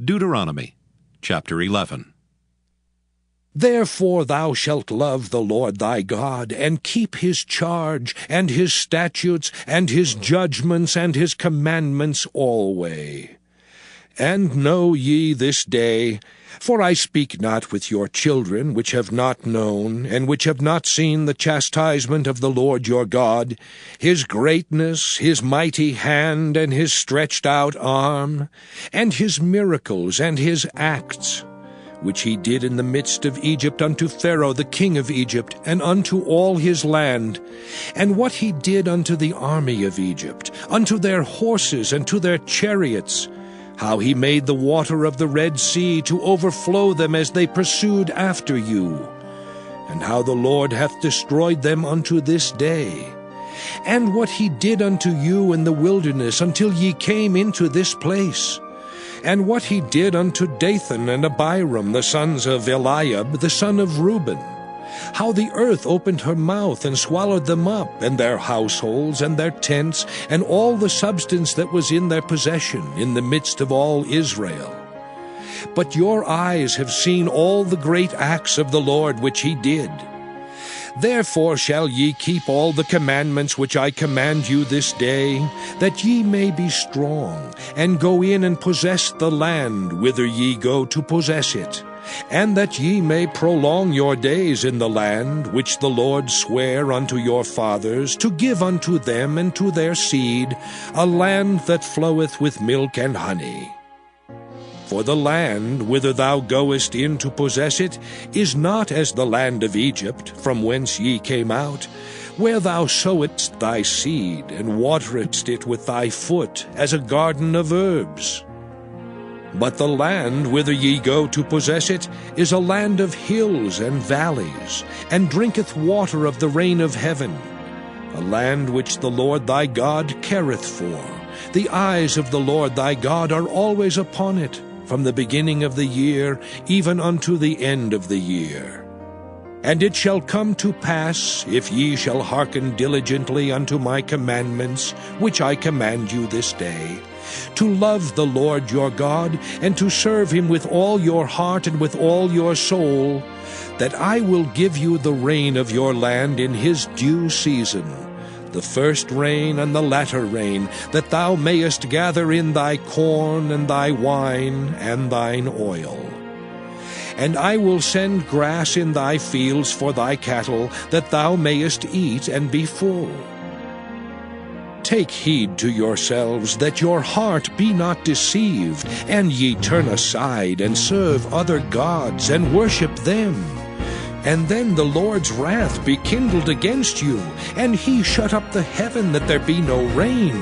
Deuteronomy chapter 11. Therefore thou shalt love the Lord thy God, and keep his charge, and his statutes, and his judgments, and his commandments alway. And know ye this day, for I speak not with your children, which have not known, and which have not seen the chastisement of the Lord your God, his greatness, his mighty hand, and his stretched out arm, and his miracles, and his acts, which he did in the midst of Egypt unto Pharaoh the king of Egypt, and unto all his land, and what he did unto the army of Egypt, unto their horses, and to their chariots, how he made the water of the Red Sea to overflow them as they pursued after you, and how the Lord hath destroyed them unto this day, and what he did unto you in the wilderness until ye came into this place, and what he did unto Dathan and Abiram, the sons of Eliab, the son of Reuben, how the earth opened her mouth and swallowed them up, and their households, and their tents, and all the substance that was in their possession, in the midst of all Israel. But your eyes have seen all the great acts of the Lord which he did. Therefore shall ye keep all the commandments which I command you this day, that ye may be strong, and go in and possess the land whither ye go to possess it, and that ye may prolong your days in the land which the Lord sware unto your fathers, to give unto them and to their seed, a land that floweth with milk and honey. For the land whither thou goest in to possess it is not as the land of Egypt, from whence ye came out, where thou sowedst thy seed, and wateredst it with thy foot, as a garden of herbs. But the land whither ye go to possess it is a land of hills and valleys, and drinketh water of the rain of heaven, a land which the Lord thy God careth for. The eyes of the Lord thy God are always upon it, from the beginning of the year even unto the end of the year. And it shall come to pass, if ye shall hearken diligently unto my commandments, which I command you this day, to love the Lord your God, and to serve him with all your heart and with all your soul, that I will give you the rain of your land in his due season, the first rain and the latter rain, that thou mayest gather in thy corn and thy wine and thine oil. And I will send grass in thy fields for thy cattle, that thou mayest eat and be full. Take heed to yourselves, that your heart be not deceived, and ye turn aside and serve other gods, and worship them. And then the Lord's wrath be kindled against you, and he shut up the heaven that there be no rain,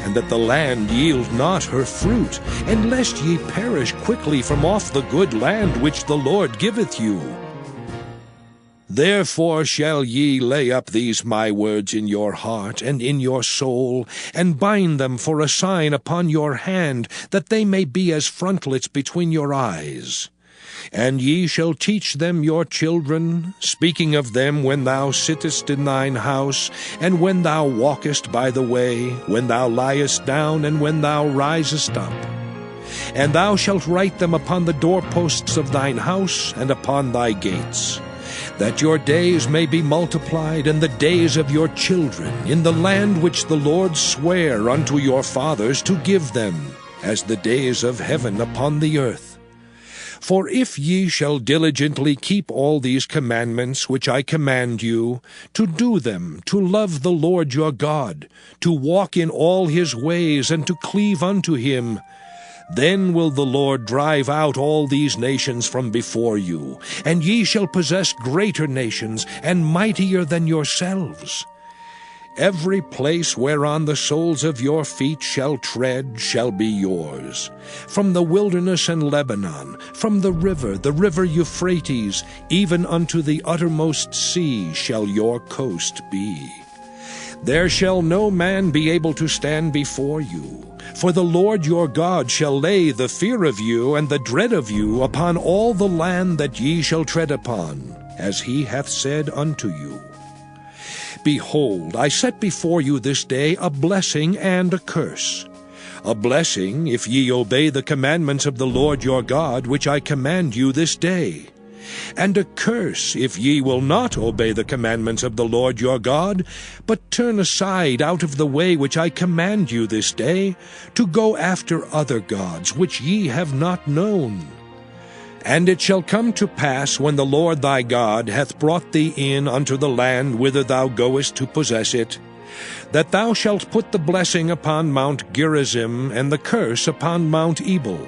and that the land yield not her fruit, and lest ye perish quickly from off the good land which the Lord giveth you. Therefore shall ye lay up these my words in your heart and in your soul, and bind them for a sign upon your hand, that they may be as frontlets between your eyes. And ye shall teach them your children, speaking of them when thou sittest in thine house, and when thou walkest by the way, when thou liest down, and when thou risest up. And thou shalt write them upon the doorposts of thine house, and upon thy gates, that your days may be multiplied, and the days of your children, in the land which the Lord sware unto your fathers to give them, as the days of heaven upon the earth. For if ye shall diligently keep all these commandments which I command you, to do them, to love the Lord your God, to walk in all his ways, and to cleave unto him, then will the Lord drive out all these nations from before you, and ye shall possess greater nations, and mightier than yourselves. Every place whereon the soles of your feet shall tread shall be yours. From the wilderness and Lebanon, from the river Euphrates, even unto the uttermost sea shall your coast be. There shall no man be able to stand before you, for the Lord your God shall lay the fear of you and the dread of you upon all the land that ye shall tread upon, as he hath said unto you. Behold, I set before you this day a blessing and a curse. a blessing if ye obey the commandments of the Lord your God, which I command you this day, and a curse if ye will not obey the commandments of the Lord your God, but turn aside out of the way which I command you this day, to go after other gods which ye have not known. And it shall come to pass, when the Lord thy God hath brought thee in unto the land whither thou goest to possess it, that thou shalt put the blessing upon Mount Gerizim, and the curse upon Mount Ebal.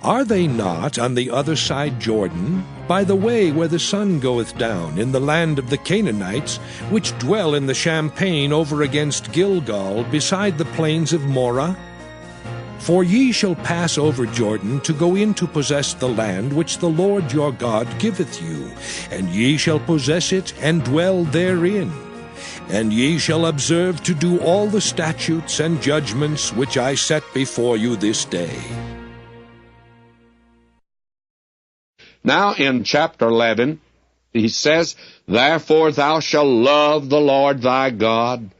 Are they not on the other side Jordan, by the way where the sun goeth down, in the land of the Canaanites, which dwell in the champaign over against Gilgal, beside the plains of Morah? For ye shall pass over Jordan to go in to possess the land which the Lord your God giveth you, and ye shall possess it and dwell therein. And ye shall observe to do all the statutes and judgments which I set before you this day. Now in chapter 11, he says, Therefore thou shalt love the Lord thy God,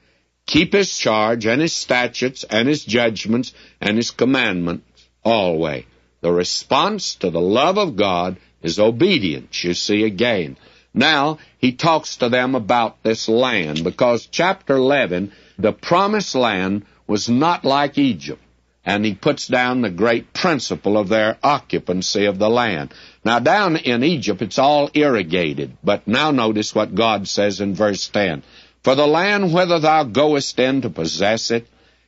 keep his charge, and his statutes, and his judgments, and his commandments always. The response to the love of God is obedience, you see again. Now, he talks to them about this land, because chapter 11, the promised land was not like Egypt, and he puts down the great principle of their occupancy of the land. Now, down in Egypt, it's all irrigated, but now notice what God says in verse 10. For the land whither thou goest in to possess it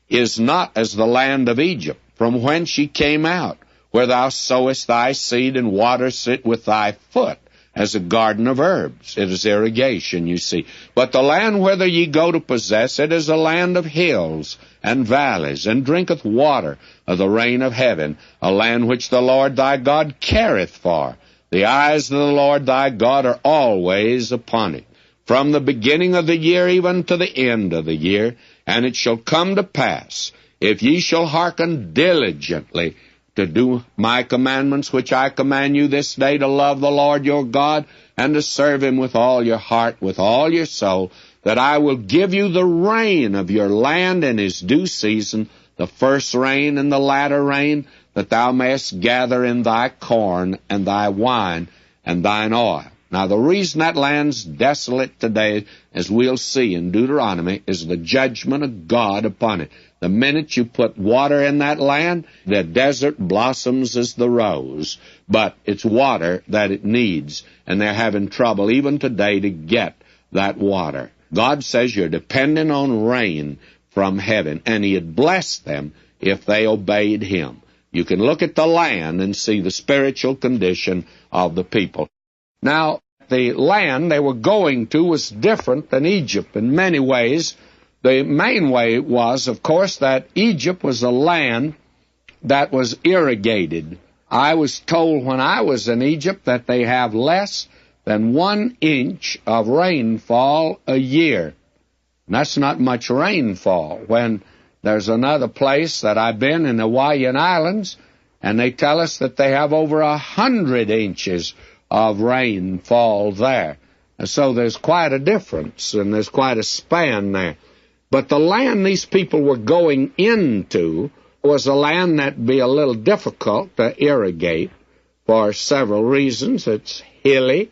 is not as the land of Egypt, from whence ye came out, where thou sowest thy seed and waterest it with thy foot, as a garden of herbs. It is irrigation, you see. But the land whither ye go to possess it is a land of hills and valleys, and drinketh water of the rain of heaven, a land which the Lord thy God careth for. The eyes of the Lord thy God are always upon it, from the beginning of the year even to the end of the year. And it shall come to pass, if ye shall hearken diligently to do my commandments which I command you this day, to love the Lord your God, and to serve him with all your heart, with all your soul, that I will give you the rain of your land in his due season, the first rain and the latter rain, that thou mayest gather in thy corn and thy wine and thine oil. Now, the reason that land's desolate today, as we'll see in Deuteronomy, is the judgment of God upon it. The minute you put water in that land, the desert blossoms as the rose, but it's water that it needs, and they're having trouble even today to get that water. God says you're dependent on rain from heaven, and he had blessed them if they obeyed him. You can look at the land and see the spiritual condition of the people. Now, the land they were going to was different than Egypt in many ways. The main way was, of course, that Egypt was a land that was irrigated. I was told when I was in Egypt that they have less than 1 inch of rainfall a year. And that's not much rainfall. When there's another place that I've been in the Hawaiian Islands, and they tell us that they have over 100 inches of rainfall there. And so there's quite a difference, and there's quite a span there. But the land these people were going into was a land that'd be a little difficult to irrigate for several reasons. It's hilly,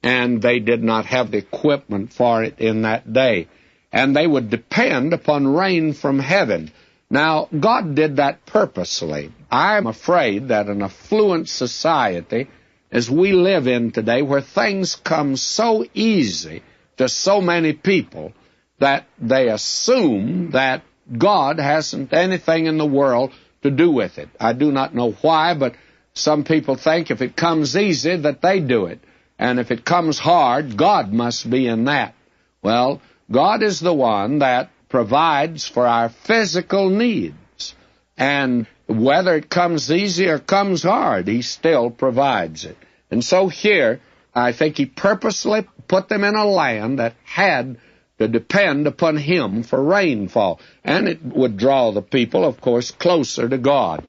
and they did not have the equipment for it in that day. And they would depend upon rain from heaven. Now, God did that purposely. I'm afraid that an affluent society, as we live in today, where things come so easy to so many people, that they assume that God hasn't anything in the world to do with it. I do not know why, but some people think if it comes easy that they do it. And if it comes hard, God must be in that. Well, God is the one that provides for our physical needs. And whether it comes easy or comes hard, he still provides it. And so here, I think he purposely put them in a land that had to depend upon him for rainfall. And it would draw the people, of course, closer to God.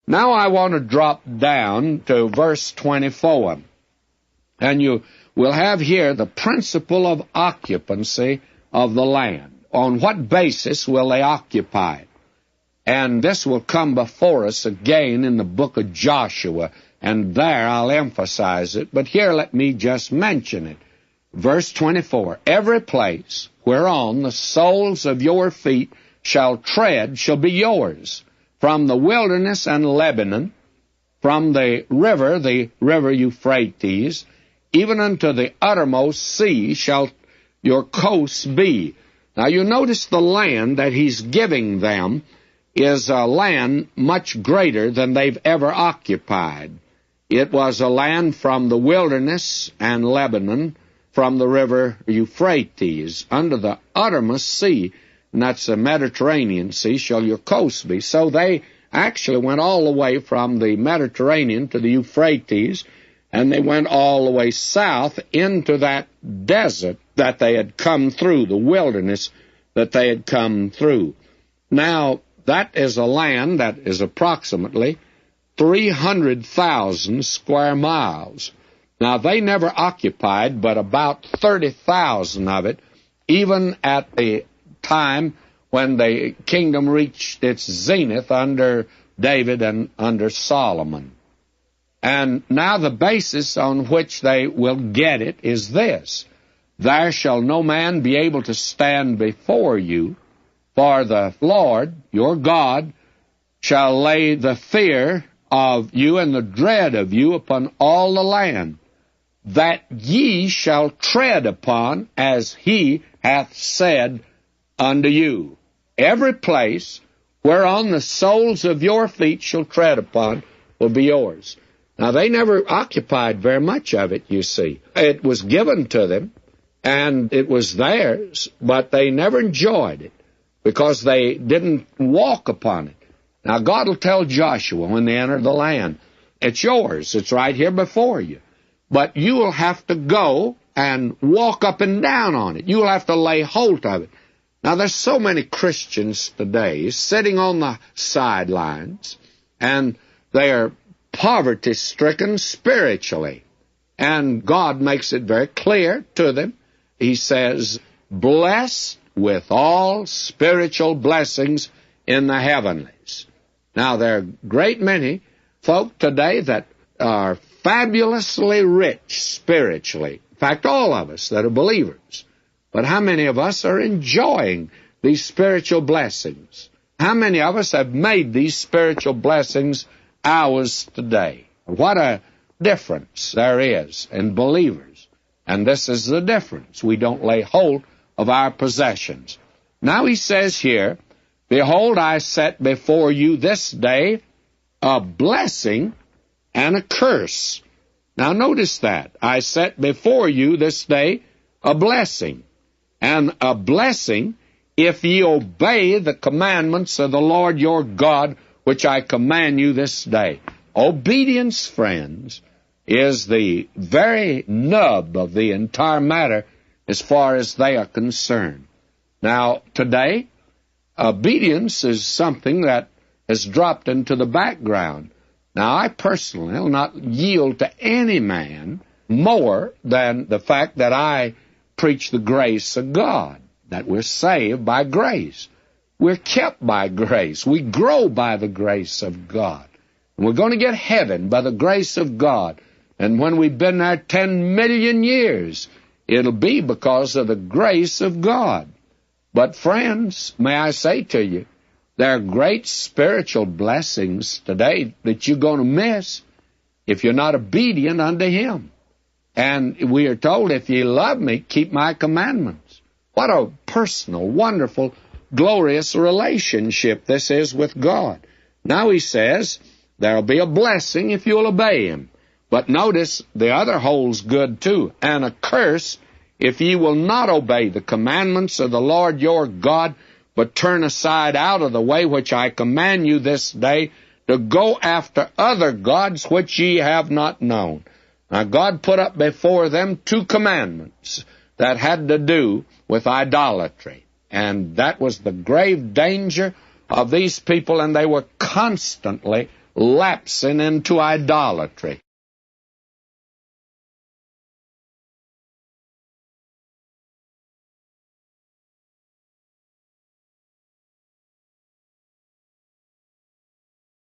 Now I want to drop down to verse 24. And you will have here the principle of occupancy of the land, on what basis will they occupy it? And this will come before us again in the book of Joshua, and there I'll emphasize it. But here let me just mention it. Verse 24, every place whereon the soles of your feet shall tread shall be yours, from the wilderness and Lebanon, from the river Euphrates, even unto the uttermost sea shall your coasts be. Now you notice the land that he's giving them is a land much greater than they've ever occupied. It was a land from the wilderness and Lebanon, from the river Euphrates, under the uttermost sea, and that's the Mediterranean Sea, shall your coasts be. So they actually went all the way from the Mediterranean to the Euphrates, and they went all the way south into that desert that they had come through, the wilderness that they had come through. Now, that is a land that is approximately 300,000 square miles. Now, they never occupied but about 30,000 of it, even at the time when the kingdom reached its zenith under David and under Solomon. And now the basis on which they will get it is this: there shall no man be able to stand before you, for the Lord your God shall lay the fear of you and the dread of you upon all the land, that ye shall tread upon as he hath said unto you. Every place whereon the soles of your feet shall tread upon will be yours. Now, they never occupied very much of it, you see. It was given to them, and it was theirs, but they never enjoyed it because they didn't walk upon it. Now, God will tell Joshua when they enter the land, it's yours, it's right here before you. But you will have to go and walk up and down on it. You will have to lay hold of it. Now, there's so many Christians today sitting on the sidelines, and they are poverty-stricken spiritually. And God makes it very clear to them. He says, blessed with all spiritual blessings in the heavenlies. Now, there are a great many folk today that are fabulously rich spiritually. In fact, all of us that are believers. But how many of us are enjoying these spiritual blessings? How many of us have made these spiritual blessings ours today? What a difference there is in believers. And this is the difference. We don't lay hold of our possessions. Now he says here, behold, I set before you this day a blessing and a curse. Now notice that. I set before you this day a blessing. And a blessing if ye obey the commandments of the Lord your God, which I command you this day. Obedience, friends, is the very nub of the entire matter as far as they are concerned. Now, today, obedience is something that has dropped into the background. Now, I personally will not yield to any man more than the fact that I preach the grace of God, that we're saved by grace. We're kept by grace. We grow by the grace of God. And we're going to get heaven by the grace of God. And when we've been there 10 million years, it'll be because of the grace of God. But friends, may I say to you, there are great spiritual blessings today that you're going to miss if you're not obedient unto Him. And we are told, if ye love me, keep my commandments. What a personal, wonderful, glorious relationship this is with God. Now he says, there'll be a blessing if you'll obey Him. But notice, the other holds good too. And a curse if ye will not obey the commandments of the Lord your God, but turn aside out of the way which I command you this day, to go after other gods which ye have not known. Now, God put up before them two commandments that had to do with idolatry. And that was the grave danger of these people, and they were constantly lapsing into idolatry.